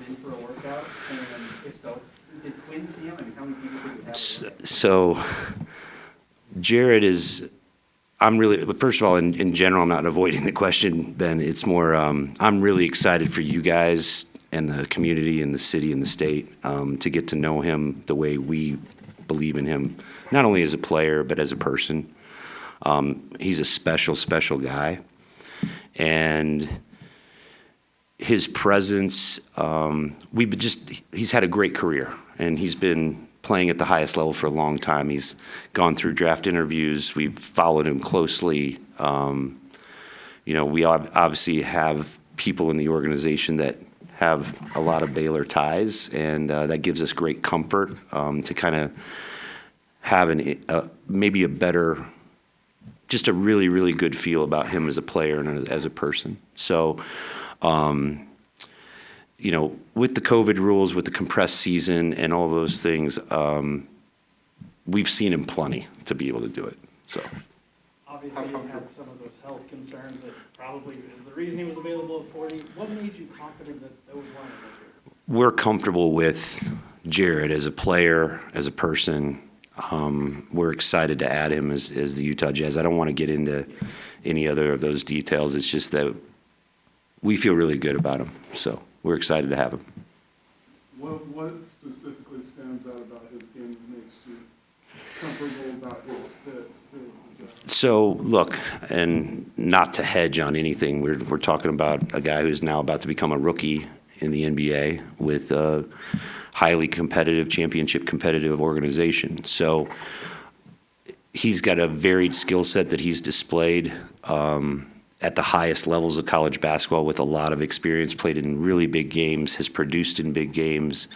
in for a workout? And if so, did Quinn see him, and how many people did he have? So Jared is, I'm really, first of all, in general, I'm not avoiding the question, Ben. It's more, I'm really excited for you guys and the community and the city and the state to get to know him the way we believe in him, not only as a player, but as a person. He's a special, special guy. And his presence, he's had a great career, and he's been playing at the highest level for a long time. He's gone through draft interviews. We've followed him closely. We obviously have people in the organization that have a lot of Baylor ties, and that gives us great comfort to kind of have maybe a better, just a really, really good feel about him as a player and as a person. So, with the COVID rules, with the compressed season and all those things, we've seen him plenty to be able to do it. So, obviously, you had some of those health concerns that probably is the reason he was available at 40. What made you confident that those weren't an issue? We're comfortable with Jared as a player, as a person. We're excited to add him as the Utah Jazz. I don't want to get into any other of those details. It's just that we feel really good about him. So we're excited to have him. What specifically stands out about his game that makes you comfortable about his fit? So look, and not to hedge on anything, we're talking about a guy who's now about to become a rookie in the NBA with a highly competitive, championship competitive organization. So he's got a varied skill set that he's displayed at the highest levels of college basketball with a lot of experience, played in really big games, has produced in big games,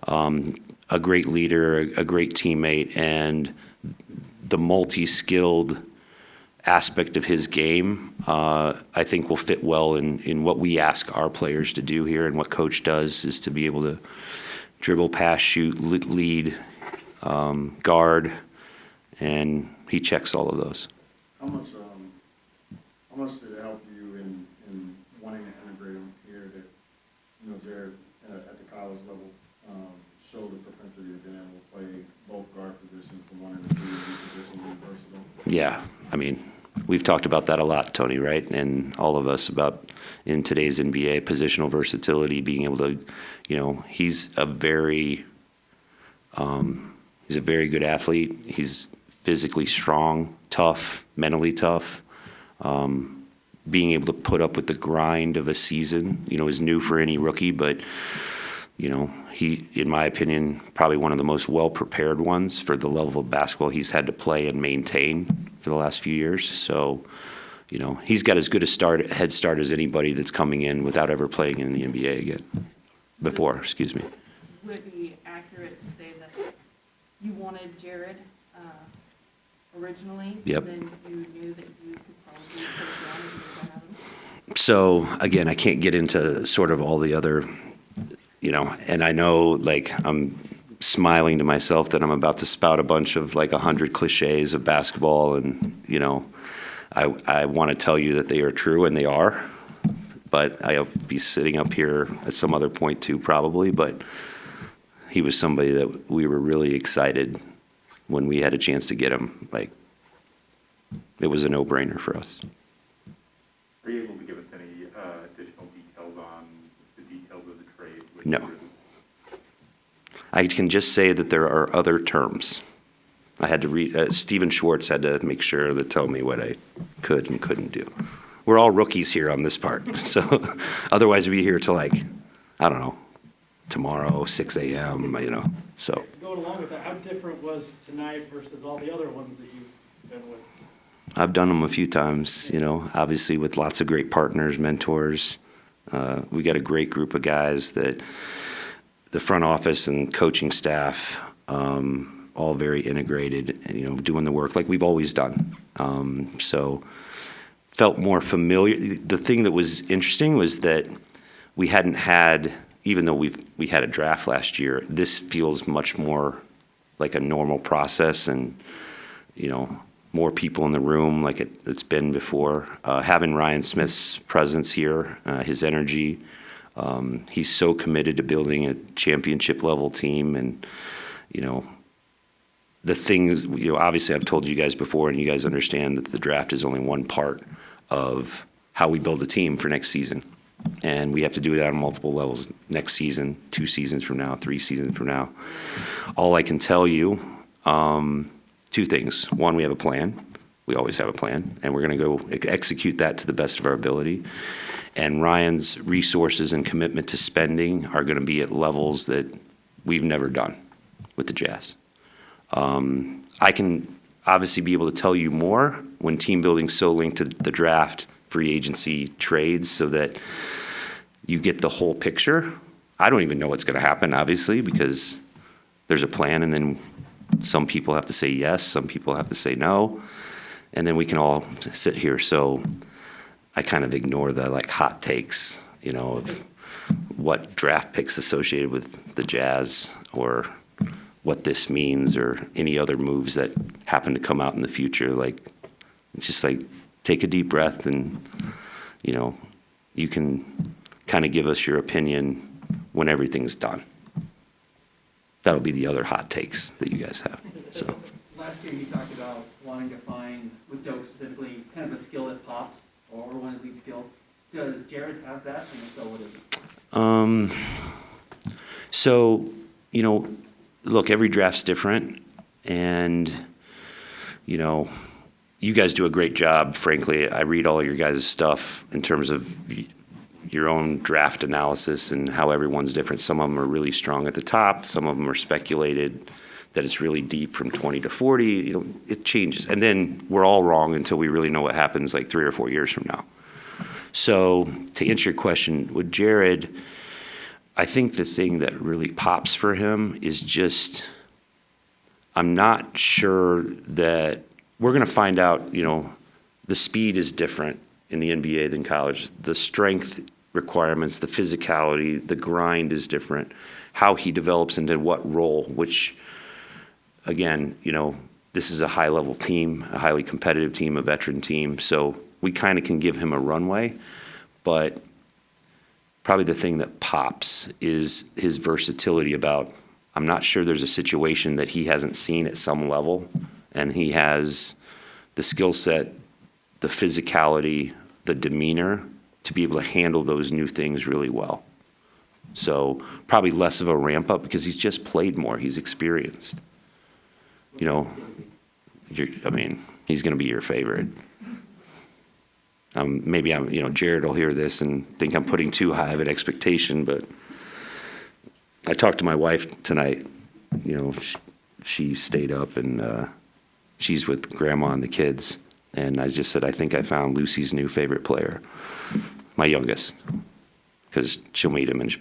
a great leader, a great teammate, and the multi-skilled aspect of his game, I think will fit well in what we ask our players to do here, and what Coach does is to be able to dribble, pass, shoot, lead, guard, and he checks all of those. How much did it help you in wanting to integrate him here that, Jared at the college level showed the propensity of being able to play both guard positions from one and two positions being versatile? Yeah, I mean, we've talked about that a lot, Tony, right? And all of us about in today's NBA, positional versatility, being able to, he's a very good athlete. He's physically strong, tough, mentally tough. Being able to put up with the grind of a season, is new for any rookie, but, he, in my opinion, probably one of the most well-prepared ones for the level of basketball he's had to play and maintain for the last few years. So, he's got as good a head start as anybody that's coming in without ever playing in the NBA again. Excuse me. Would it be accurate to say that you wanted Jared originally? Yep. And then you knew that you could probably put it down if you were going to have him? So, again, I can't get into sort of all the other, and I know, I'm smiling to myself that I'm about to spout a bunch of 100 cliches of basketball, and, I want to tell you that they are true, and they are, but I'll be sitting up here at some other point too, probably, but he was somebody that we were really excited when we had a chance to get him. It was a no-brainer for us. Are you able to give us any additional details on the details of the trade? No. I can just say that there are other terms. I had to read, Stephen Schwartz had to make sure to tell me what I could and couldn't do. We're all rookies here on this part, so otherwise we'd be here till I don't know, tomorrow, 6 a.m., so. Going along with that, how different was tonight versus all the other ones that you've been with? I've done them a few times, obviously with lots of great partners, mentors. We got a great group of guys that the front office and coaching staff, all very integrated, doing the work like we've always done. So felt more familiar. The thing that was interesting was that we hadn't had, even though we had a draft last year, this feels much more like a normal process, and, more people in the room like it's been before. Having Ryan Smith's presence here, his energy, He's so committed to building a championship level team, and the things, obviously I've told you guys before, and you guys understand that the draft is only one part of how we build a team for next season. And we have to do that on multiple levels next season, 2 seasons from now, 3 seasons from now. All I can tell you, 2 things. One, we have a plan. We always have a plan, and we're going to go execute that to the best of our ability. And Ryan's resources and commitment to spending are going to be at levels that we've never done with the Jazz. I can obviously be able to tell you more when team building's so linked to the draft, free agency, trades, so that you get the whole picture. I don't even know what's going to happen, obviously, because there's a plan, and then some people have to say yes, some people have to say no, and then we can all sit here. So I kind of ignore the hot takes, of what draft picks associated with the Jazz, or what this means, or any other moves that happen to come out in the future. It's just take a deep breath, and you can kind of give us your opinion when everything's done. That'll be the other hot takes that you guys have. So Last year you talked about wanting to find, with Doak specifically, kind of a skill that pops, or one of the lead skill. Does Jared have that, and if so, what is it? So, look, every draft's different, and you guys do a great job, frankly. I read all your guys' stuff in terms of your own draft analysis and how everyone's different. Some of them are really strong at the top. Some of them are speculated that it's really deep from 20 to 40. It changes. And then we're all wrong until we really know what happens 3 or 4 years from now. So to answer your question, with Jared, I think the thing that really pops for him is just, I'm not sure that we're going to find out, the speed is different in the NBA than college. The strength requirements, the physicality, the grind is different. How he develops into what role, which, again, this is a high-level team, a highly competitive team, a veteran team. So we kind of can give him a runway. But probably the thing that pops is his versatility about, I'm not sure there's a situation that he hasn't seen at some level, and he has the skill set, the physicality, the demeanor to be able to handle those new things really well. So probably less of a ramp up because he's just played more. He's experienced. He's going to be your favorite. Maybe Jared will hear this and think I'm putting too high of an expectation, but I talked to my wife tonight. She stayed up, and she's with grandma and the kids. And I just said, I think I found Lucy's new favorite player, my youngest, because she'll meet him and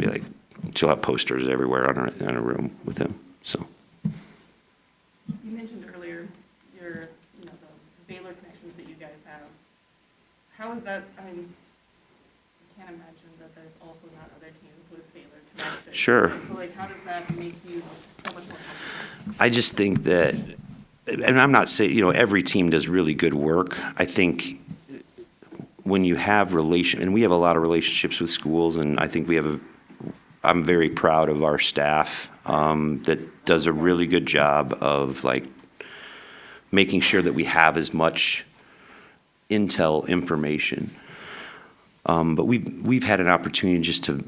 she'll have posters everywhere in her room with him. So. You mentioned earlier the Baylor connections that you guys have. How is that? I can't imagine that there's also not other teams with Baylor connections. Sure. So how does that make you so much more comfortable? I just think that, and I'm not saying, every team does really good work. I think when you have and we have a lot of relationships with schools, and I think I'm very proud of our staff that does a really good job of making sure that we have as much intel information. But we've had an opportunity just to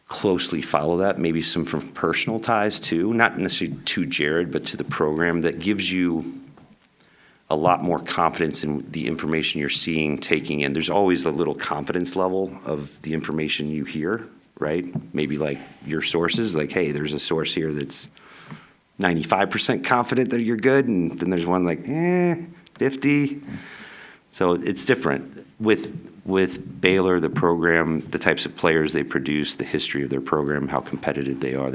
closely follow that, maybe some from personal ties too, not necessarily to Jared, but to the program, that gives you a lot more confidence in the information you're seeing, taking in. There's always a little confidence level of the information you hear, right? Maybe your sources, hey, there's a source here that's 95% confident that you're good, and then there's one 50. So it's different. With Baylor, the program, the types of players they produce, the history of their program, how competitive they are,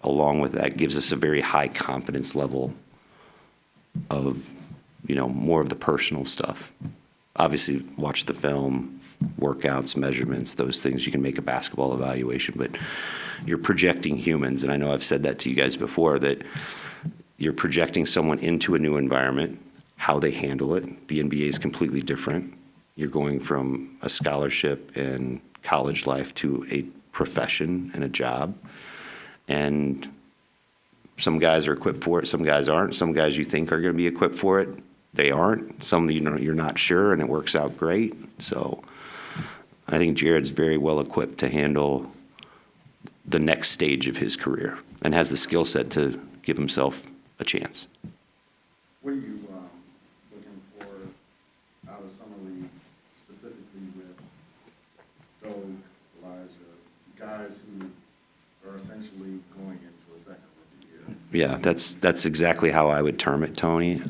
along with that, gives us a very high confidence level of, more of the personal stuff. Obviously, watch the film, workouts, measurements, those things. You can make a basketball evaluation, but you're projecting humans, and I know I've said that to you guys before, that you're projecting someone into a new environment, how they handle it. The NBA is completely different. You're going from a scholarship and college life to a profession and a job. And some guys are equipped for it, some guys aren't. Some guys you think are going to be equipped for it, they aren't. Some you're not sure, and it works out great. So I think Jared's very well equipped to handle the next stage of his career and has the skill set to give himself a chance. What are you looking for out of summer league, specifically with Doug, Elijah, guys who are essentially going into a second rookie year? Yeah, that's exactly how I would term it, Tony.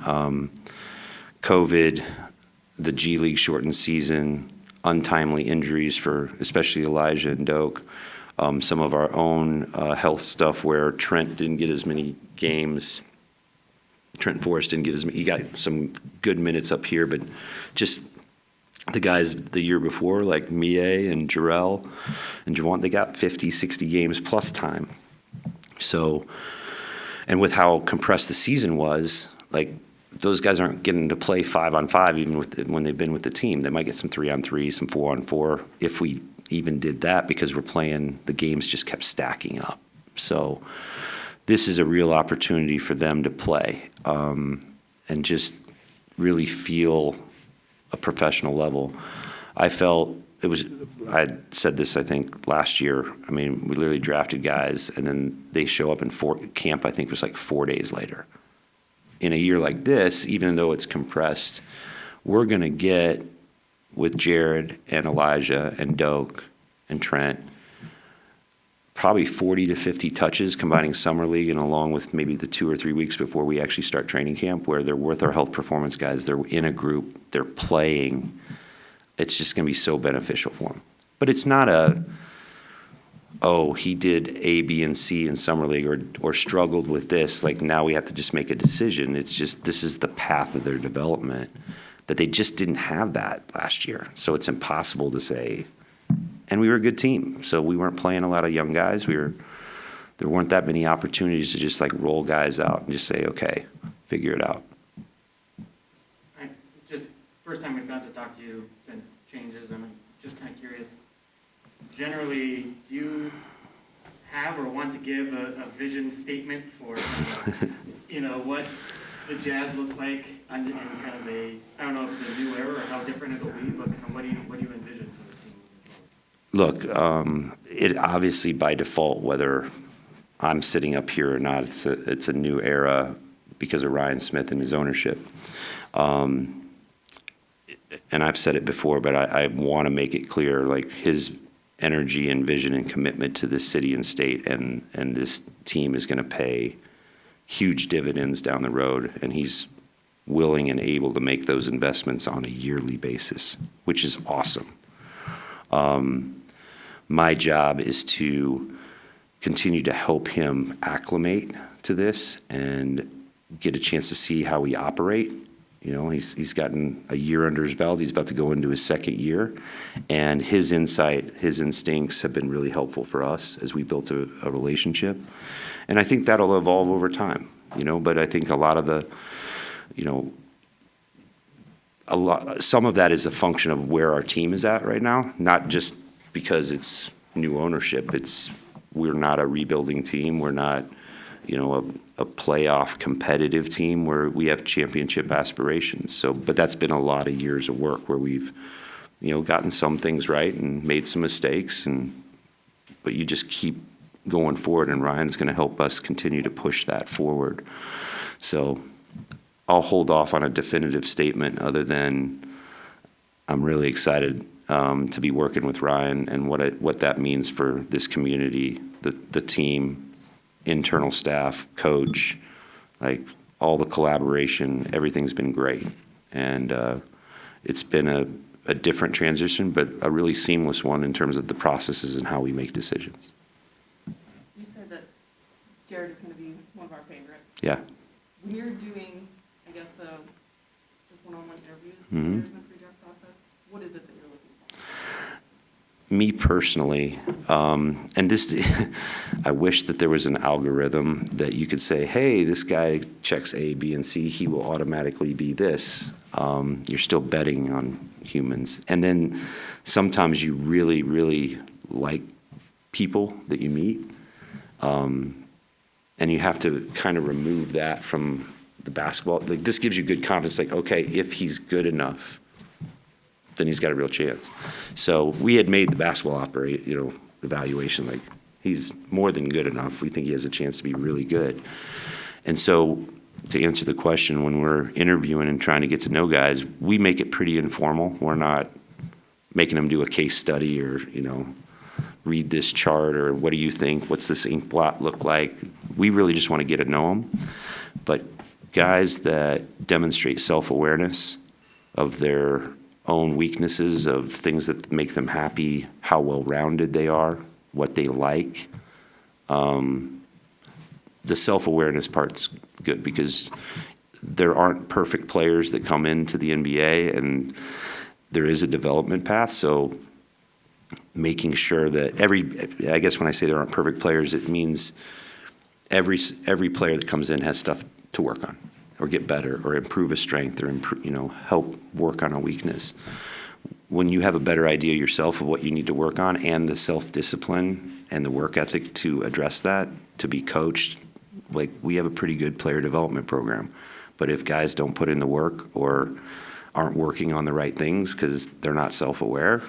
COVID, the G League shortened season, untimely injuries for especially Elijah and Doak, some of our own health stuff where Trent didn't get as many games. Trent Forrest didn't get as many. He got some good minutes up here, but just the guys the year before, like Mie and Jarrell and Juwan, they got 50, 60 games plus time. So, and with how compressed the season was, like, those guys aren't getting to play 5-on-5 even when they've been with the team. They might get some 3-on-3, some 4-on-4, if we even did that, because we're playing, the games just kept stacking up. So this is a real opportunity for them to play and just really feel a professional level. I felt it was, I said this, I think, last year. I mean, we literally drafted guys, and then they show up in camp, I think it was like 4 days later. In a year like this, even though it's compressed, we're going to get, with Jared and Elijah and Doak and Trent, probably 40 to 50 touches combining summer league and along with maybe the 2 or 3 weeks before we actually start training camp, where they're with our health performance guys, they're in a group, they're playing. It's just going to be so beneficial for them. But it's not oh, he did A, B, and C in summer league or struggled with this, like now we have to just make a decision. It's just, this is the path of their development, that they just didn't have that last year. So it's impossible to say. And we were a good team, so we weren't playing a lot of young guys. There weren't that many opportunities to just like roll guys out and just say, okay, figure it out. Just first time we've gotten to talk to you since changes, I'm just kind of curious. Generally, do you have or want to give a vision statement for, what the Jazz look like in kind of a, I don't know if it's a new era or how different it'll be, but kind of what do you envision for this team moving forward? Look, it obviously by default, whether I'm sitting up here or not, it's a new era because of Ryan Smith and his ownership. And I've said it before, but I want to make it clear, like his energy and vision and commitment to this city and state and this team is going to pay huge dividends down the road, and he's willing and able to make those investments on a yearly basis, which is awesome. My job is to continue to help him acclimate to this and get a chance to see how we operate. He's gotten a year under his belt. He's about to go into his second year, and his insight, his instincts have been really helpful for us as we built a relationship. And I think that'll evolve over time, but I think a lot of the, some of that is a function of where our team is at right now, not just because it's new ownership. We're not a rebuilding team. We're not, a playoff competitive team where we have championship aspirations. So, but that's been a lot of years of work where we've, gotten some things right and made some mistakes, but you just keep going forward, and Ryan's going to help us continue to push that forward. So I'll hold off on a definitive statement other than I'm really excited to be working with Ryan and what that means for this community, the team, internal staff, coach, like all the collaboration, everything's been great. And it's been a different transition, but a really seamless one in terms of the processes and how we make decisions. You said that Jared is going to be one of our favorites. Yeah. When you're doing, I guess, just one-on-one interviews with Mhm. players in the pre-draft process, what is it that you're looking for? Me personally, and this, I wish that there was an algorithm that you could say, hey, this guy checks A, B, and C, he will automatically be this. You're still betting on humans. And then sometimes you really, really like people that you meet. And you have to kind of remove that from the basketball. Like, this gives you good confidence, like, okay, if he's good enough, then he's got a real chance. So we had made the basketball evaluation, like, he's more than good enough. We think he has a chance to be really good. And so to answer the question, when we're interviewing and trying to get to know guys, we make it pretty informal. We're not making them do a case study or, read this chart, or what do you think? What's this ink blot look like? We really just want to get to know them. But guys that demonstrate self-awareness of their own weaknesses, of things that make them happy, how well-rounded they are, what they like, the self-awareness part's good, because there aren't perfect players that come into the NBA, and there is a development path. So making sure that I guess when I say there aren't perfect players, it means every player that comes in has stuff to work on, or get better, or improve a strength, or help work on a weakness. When you have a better idea yourself of what you need to work on, and the self-discipline and the work ethic to address that, to be coached, like, we have a pretty good player development program. But if guys don't put in the work, or aren't working on the right things because they're not self-aware,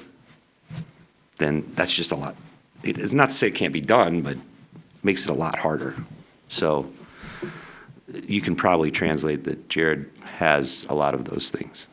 then that's just a lot. It's not to say it can't be done, but makes it a lot harder. So you can probably translate that Jared has a lot of those things.